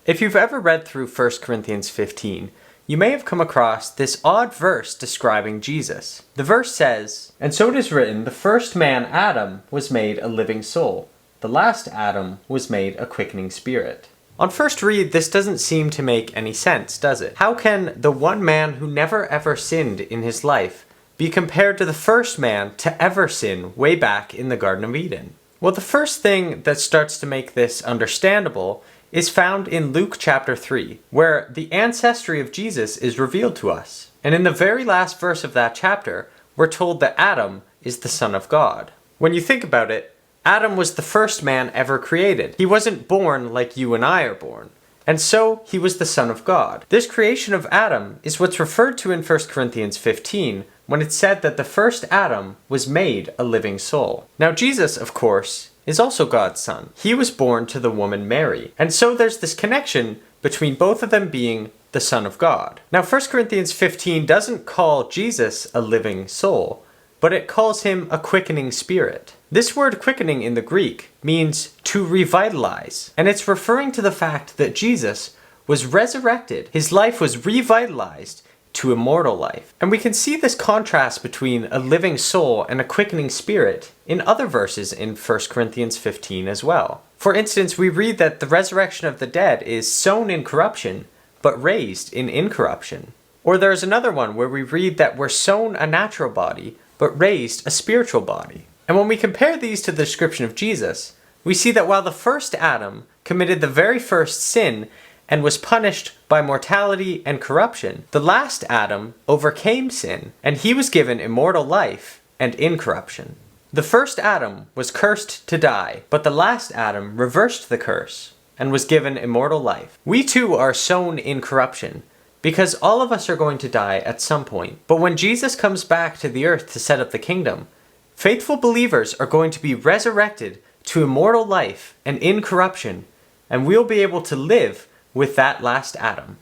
If you've ever read through 1 Corinthians 15, you may have come across this odd verse describing Jesus. The verse says, "And so it is written, the first man, Adam, was made a living soul. The last Adam was made a quickening spirit." On first read, this doesn't seem to make any sense, does it? How can the one man who never ever sinned in his life be compared to the first man to ever sin way back in the Garden of Eden? Well, the first thing that starts to make this understandable is found in Luke chapter 3, where the ancestry of Jesus is revealed to us. And in the very last verse of that chapter, we're told that Adam is the Son of God. When you think about it, Adam was the first man ever created. He wasn't born like you and I are born. And so, he was the Son of God. This creation of Adam is what's referred to in 1 Corinthians 15, when it's said that the first Adam was made a living soul. Now, Jesus, of course, is also God's son. He was born to the woman Mary. And so there's this connection between both of them being the Son of God. Now 1 Corinthians 15 doesn't call Jesus a living soul, but it calls him a quickening spirit. This word quickening in the Greek means to revitalize, and it's referring to the fact that Jesus was resurrected. His life was revitalized to immortal life. And we can see this contrast between a living soul and a quickening spirit in other verses in 1 Corinthians 15 as well. For instance, we read that the resurrection of the dead is sown in corruption, but raised in incorruption. Or there's another one where we read that we're sown a natural body, but raised a spiritual body. And when we compare these to the description of Jesus, we see that while the first Adam committed the very first sin and was punished by mortality and corruption, the last Adam overcame sin, and he was given immortal life and incorruption. The first Adam was cursed to die, but the last Adam reversed the curse and was given immortal life. We too are sown in corruption, because all of us are going to die at some point. But when Jesus comes back to the earth to set up the kingdom, faithful believers are going to be resurrected to immortal life and incorruption, and we'll be able to live with that last Adam.